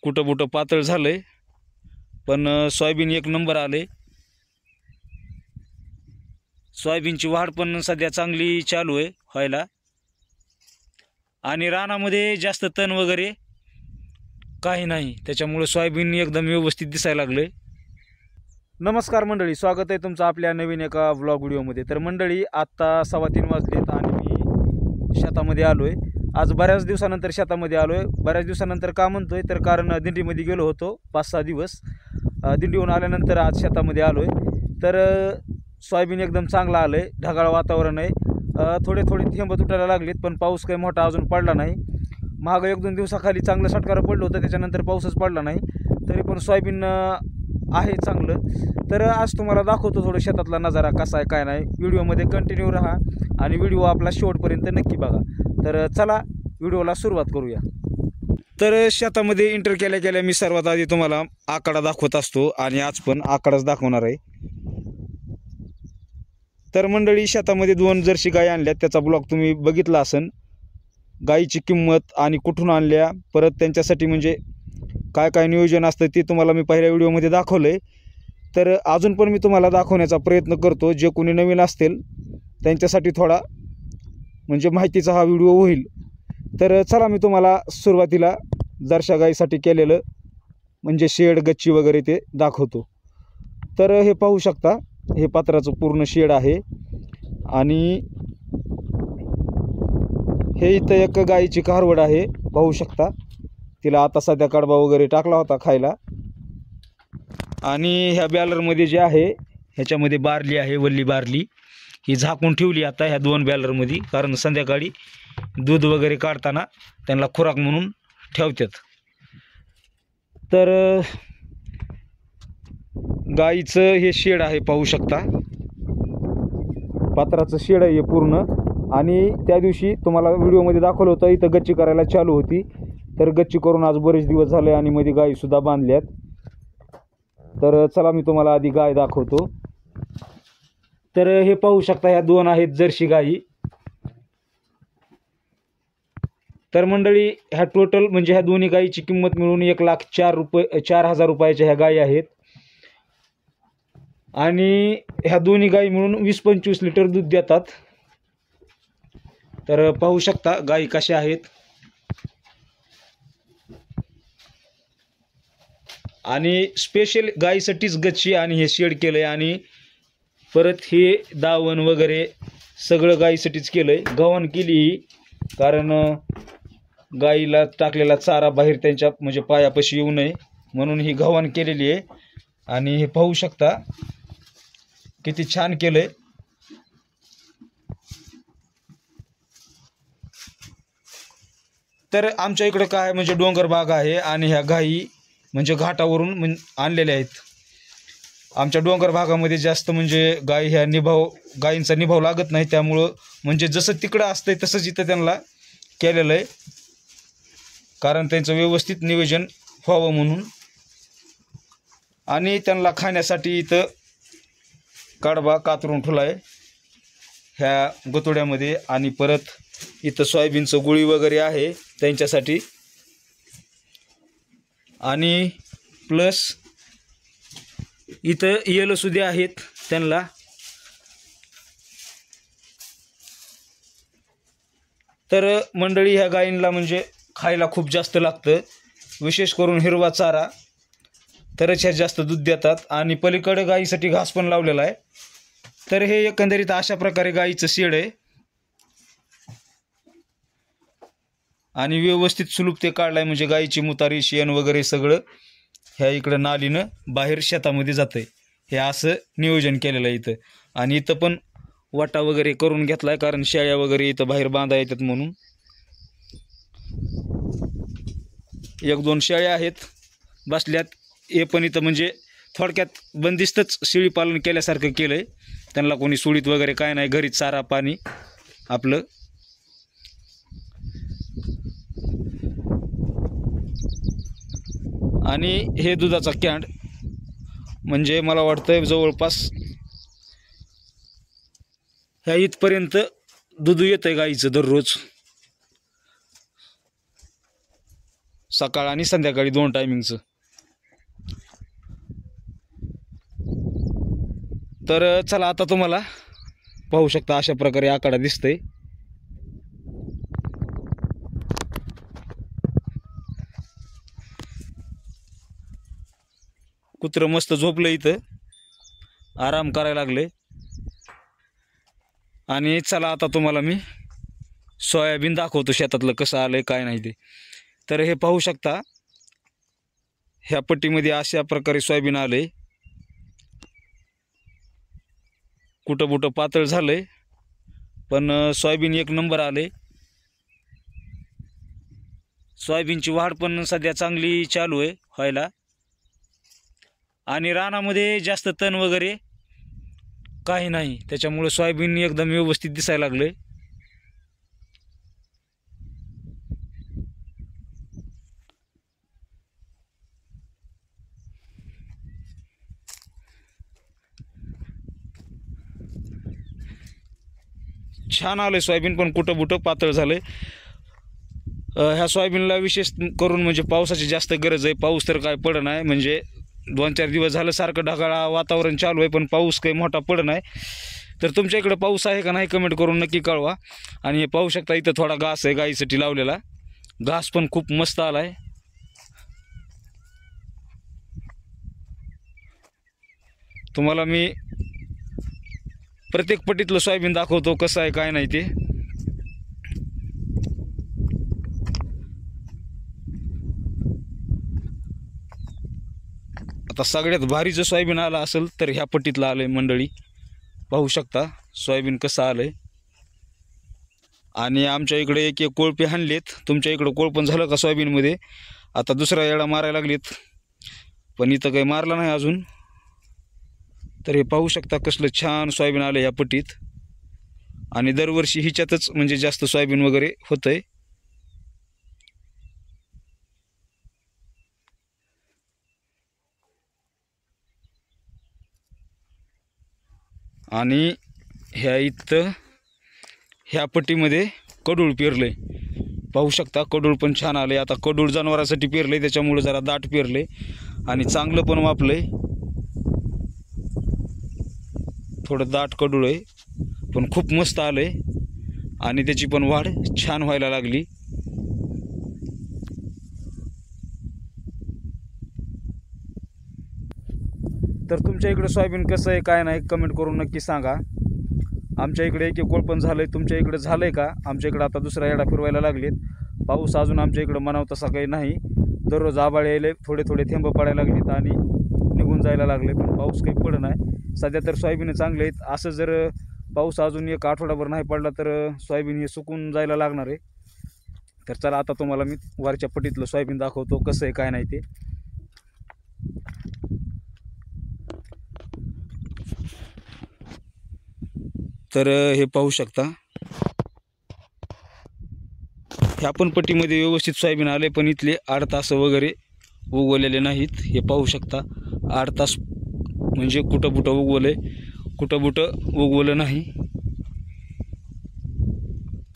कुठं कुठं पातळ झालंय, पण सोयाबीन एक नंबर आले. सोयाबीनची वाढ पण सध्या चांगली चालू आहे व्हायला, आणि रानामध्ये जास्त तण वगैरे काही नाही, त्याच्यामुळे सोयाबीन एकदम व्यवस्थित दिसायला लागले. नमस्कार मंडळी, स्वागत आहे तुमचं आपल्या नवीन एका व्लॉग व्हिडिओमध्ये. तर मंडळी, आत्ता 3:15 वाजलेत आणि मी शेतामध्ये आलो आहे. आज बऱ्याच दिवसानंतर शेतामध्ये आलो आहे. बऱ्याच दिवसानंतर का म्हणतोय तर कारण दिंडीमध्ये गेलो होतो 5-6 दिवस. दिंडीहून आल्यानंतर आज शेतामध्ये आलो आहे. तर सोयाबीन एकदम चांगलं आलं आहे, ढगाळ वातावरण आहे. थोडे थोडे थेंब तुटायला लागलेत, पण पाऊस काही मोठा अजून पडला नाही. मागं 1-2 दिवसाखाली चांगलं सटकारा पडलं होतं, त्याच्यानंतर पाऊसच पडला नाही. तरी पण सोयाबीन आहे चांगलं. तर आज तुम्हाला दाखवतो थोडं शेतातला नजारा कसा आहे काय नाही. व्हिडिओमध्ये कंटिन्यू राहा आणि व्हिडिओ आपला शेवटपर्यंत नक्की बघा. तर चला व्हिडिओला सुरुवात करूया. तर शेतामध्ये एंटर केल्या केल्या मी सर्वात आधी तुम्हाला आकडा दाखवत असतो आणि आज पण आकडाच दाखवणार आहे. तर मंडळी, शेतामध्ये 2 जर्सी गाय आणल्यात, त्याचा ब्लॉग तुम्ही बघितला असन. गायीची किंमत आणि कुठून आणल्या, परत त्यांच्यासाठी म्हणजे काय काय नियोजन असतं ते तुम्हाला मी पहिल्या व्हिडिओमध्ये दाखवलं आहे. तर अजून पण मी तुम्हाला दाखवण्याचा प्रयत्न करतो. जे कोणी नवीन असतील त्यांच्यासाठी थोडा म्हणजे माहितीचा हा व्हिडिओ होईल. तर चला मी तुम्हाला सुरुवातीला जर्शा गायीसाठी केलेलं म्हणजे शेड, गच्ची वगैरे ते दाखवतो. तर हे पाहू शकता, हे पत्राचं पूर्ण शेड आहे. आणि हे इथं एक गायीची कारवड आहे, पाहू शकता. तिला आता सध्या कडबा वगैरे टाकला होता खायला. आणि ह्या बॅलरमध्ये जे आहे ह्याच्यामध्ये बारली आहे, वल्ली बारली. ही झाकून ठेवली आता ह्या 2 बॅलरमध्ये, कारण संध्याकाळी दूध वगैरे काढताना त्यांना खुराक म्हणून ठेवतात. तर गाईचं हे शेड आहे, पाहू शकता. पत्राचं शेड आहे हे पूर्ण. आणि त्या दिवशी तुम्हाला व्हिडिओमध्ये दाखवलं होतं इथं गच्ची करायला चालू होती. तर गच्ची करून आज बरेच दिवस झाले आणि मध्ये गायीसुद्धा बांधल्यात. तर चला मी तुम्हाला आधी गाय दाखवतो. तर हे पाहू शकता, ह्या 2 आहेत जर्सी गायी. तर मंडळी, ह्या टोटल म्हणजे ह्या दोन्ही गायीची किंमत मिळून 1,04,000 रुपयाच्या ह्या गायी आहेत. आणि ह्या दोन्ही गायी मिळून 20-25 लिटर दूध देतात. तर पाहू शकता गायी कशा आहेत. आणि स्पेशल गायीसाठीच गच्ची आणि हे शेड केलं आहे. आणि परत हे दावण वगैरे सगळं गायीसाठीच केलं आहे. गव्हाण केली ही, कारण गाईला टाकलेला चारा बाहेर त्यांच्या म्हणजे पायापाशी येऊ नये म्हणून ही गव्हाण केलेली आहे. आणि हे पाहू शकता किती छान केलं आहे. तर आमच्या इकडं काय म्हणजे डोंगर भाग आहे आणि ह्या गायी म्हणजे घाटावरून आणलेल्या आहेत. आमच्या डोंगर भागामध्ये जास्त म्हणजे ह्या गायींचा निभाव लागत नाही, त्यामुळं म्हणजे जसं तिकडं असतंय तसंच इथं त्यांना केलेलं आहे, कारण त्यांचं व्यवस्थित नियोजन व्हावं म्हणून. आणि त्यांना खाण्यासाठी इथं कडबा कातरून ठेवला आहे ह्या गोतोड्यामध्ये. आणि परत इथं सोयाबीनचं गुळी वगैरे आहे त्यांच्यासाठी. आणि प्लस इथं येलंसुद्धा आहेत त्यांना. तर मंडळी, ह्या गायींना म्हणजे खायला खूप जास्त लागतं, विशेष करून हिरवा चारा, तरच ह्या जास्त दूध देतात. आणि पलीकडे गायीसाठी घास पण लावलेला आहे. तर हे एकंदरीत अशा प्रकारे गायीचं शेड आहे. आणि व्यवस्थित सुलूक ते काढलाय, म्हणजे गायीची मुतारी, शेण वगैरे सगळं ह्या इकडं नालीनं बाहेर शेतामध्ये जातंय. हे असं नियोजन केलेलं आहे इथं. आणि इथं पण वाटा वगैरे करून घेतलाय, कारण शेळ्या वगैरे इथं बाहेर बांधा येतात म्हणून. 1-2 शेळ्या आहेत बसल्यात. हे पण इथं म्हणजे थोडक्यात बंदिस्तच शेळी पालन केल्यासारखं केलं आहे. त्यांना कोणी सुडीत वगैरे काय नाही, घरीच चारा पाणी आपलं. आणि हे दुधाचा कॅन्ड म्हणजे मला वाटतं जवळपास ह्या इथपर्यंत दूध येतं आहे गाईचं दररोज. सकाळ आणि संध्याकाळी 2 टायमिंगचं. तर चला आता तुम्हाला पाहू शकता अशा प्रकारे आकडा दिसतंय. कुत्रं मस्त झोपलं इथं, आराम करायला लागले. आणि चला आता तुम्हाला मी सोयाबीन दाखवतो शेतातलं कसं आलंय काय नाही ते. तर हे पाहू शकता ह्या पट्टीमध्ये अशा प्रकारे सोयाबीन आलंय. कुठं कुठं पातळ झालंय पण सोयाबीन एक नंबर आले. सोयाबीनची वाढ पण सध्या चांगली चालू आहे व्हायला. आणि रानामध्ये जास्त तण वगैरे काही नाही, त्याच्यामुळे सोयाबीन एकदम व्यवस्थित दिसायला लागले. छान आले सोयाबीन, पण कुठं कुठं पातळ झालंय. ह्या सोयाबीनला विशेष करून म्हणजे पावसाची जास्त गरज आहे. पाऊस तर काय पड नाही, म्हणजे 2-4 दिवस झालं सारखं ढगाळ वातावरण चालू आहे पण पाऊस काही मोठा पड नाही. तर तुमच्या इकडे पाऊस आहे का नाही कमेंट करून नक्की कळवा. आणि हे पाहू शकता इथं थोडा घास आहे गाईसाठी लावलेला, घास पण खूप मस्त आला आहे. तुम्हाला मी प्रत्येक पट्टीतलं सोयाबीन दाखवतो कसं आहे काय नाही ते. आता सगळ्यात भारी जर सोयाबीन आला असेल तर ह्या पट्टीतलं आलंय मंडळी. पाहू शकता सोयाबीन कसं आलंय. आणि आमच्या इकडे एक कोळपे हाणलेत. तुमच्या इकडे कोळपण झालं का सोयाबीनमध्ये? आता दुसरा येडा मारायला लागलेत, पण इथं काही मारला नाही अजून. तर हे पाहू शकता कसलं छान सोयाबीन आलं ह्या पट्टीत. आणि दरवर्षी हिच्यातच म्हणजे जास्त सोयाबीन वगैरे होतंय. आणि ह्या पट्टीमध्ये कडूळ पेरलंय. पाहू शकता कडूळ पण छान आले. आता कडूळ जनावरांसाठी पेरलंय, त्याच्यामुळे जरा दाट पेरले आणि चांगलं पण वापलंय. थोडं दाट कडूळ आहे पण खूप मस्त आलंय आणि त्याची पण वाढ छान व्हायला लागली. तर तुमच्या इकडे सोयाबीन कसं आहे काय नाही कमेंट करून नक्की सांगा. आमच्या इकडे एक कोळपण झालंय, तुमच्या इकडे झालंय का? आमच्या इकडे आता दुसरा येडा फिरवायला लागलेत. पाऊस अजून आमच्या इकडं म्हणावं तसा काही नाही. दररोज आभाळ यायले, थोडे थोडे थेंब पडायला लागलेत आणि निघून जायला लागले, पण पाऊस काही पडत नाही. सध्या तर सोयाबीन चांगले आहेत. असं जर पाऊस अजून एक आठवडाभर नाही पडला तर सोयाबीन हे सुकून जायला लागणार आहे. तर चला आता तुम्हाला मी वरच्या पट्टीतलं सोयाबीन दाखवतो कसं आहे काय नाही ते. तर हे पाहू शकता ह्या पण पट्टीमध्ये व्यवस्थित सोयाबीन आले, पण इथले 8 तास वगैरे उगवलेले नाहीत. हे पाहू शकता 8 तास म्हणजे कुठं कुठं उगवले, कुठं कुठं उगवलं नाही.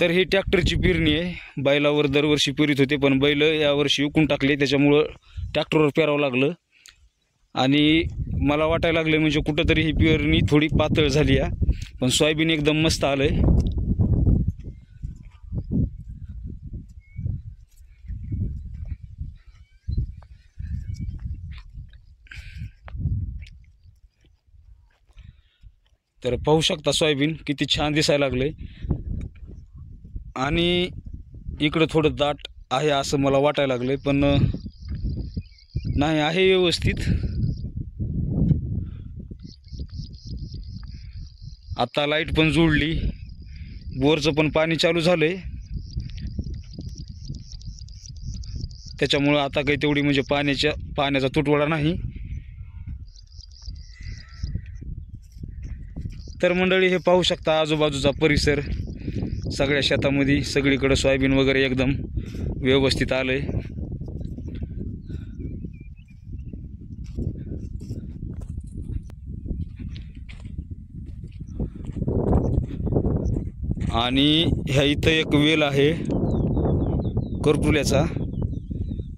तर ही ट्रॅक्टरची पेरणी आहे. बैलावर दरवर्षी पेरीत होते, पण बैल यावर्षी विकून टाकले, त्याच्यामुळं ट्रॅक्टरवर पेरावं लागलं. आणि मला वाटायला लागलं म्हणजे कुठंतरी ही पेरणी थोडी पातळ झाली आहे, पण सोयाबीन एकदम मस्त आलंय. तर पाहू शकता सोयाबीन किती छान दिसायला लागले. आणि इकडं थोडं दाट आहे असं मला वाटायला लागले, पण नाही आहे व्यवस्थित. आता लाईट पण जोडली, बोरचं पण पाणी चालू झालंय, त्याच्यामुळं आता काही तेवढी म्हणजे पाण्याचा तुटवडा नाही. तर मंडळी हे पाहू शकता आजूबाजूचा परिसर, सगळ्या शेतामध्ये सगळीकडे सोयाबीन वगैरे एकदम व्यवस्थित आलंय. आणि ह्या इथं एक वेल आहे करटुल्याचा,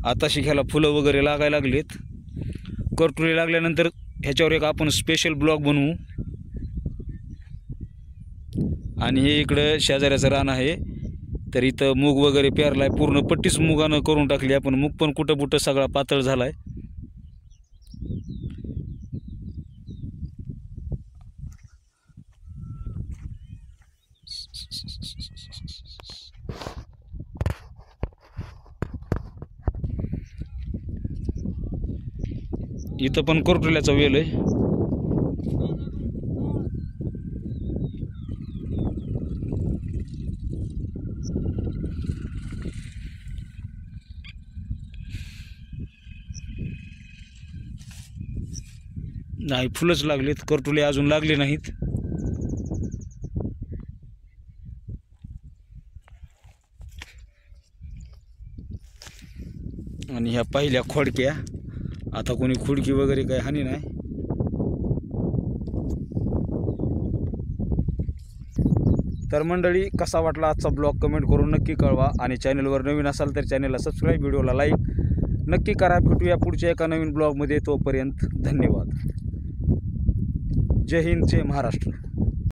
आताशी ह्याला फुलं वगैरे लागायला लागलेत. करटुले लागल्यानंतर ह्याच्यावर एक आपण स्पेशल ब्लॉग बनवू. आणि हे इकडं शेजाऱ्याचं रान आहे. तर इथं मूग वगैरे पेरलाय, पूर्ण पट्टीच मुगानं करून टाकली आपण. मूग पण कुठं कुठं सगळा पातळ झालाय. इथं पण करटुल्याचा वेल आहे. नाही, फुलंच लागलीत, करटुले अजून लागले नाहीत. आणि ह्या पहिल्या खोडक्या, आता कोणी खुडकी वगैरे काही हानी नाही. तर मंडळी, कसा वाटला आजचा ब्लॉग कमेंट करून नक्की कळवा. आणि चॅनलवर नवीन असाल तर चॅनलला सबस्क्राईब, व्हिडिओला लाईक नक्की करा. भेटूया पुढच्या एका नवीन ब्लॉगमध्ये. तोपर्यंत धन्यवाद. जय हिंद, जय महाराष्ट्र.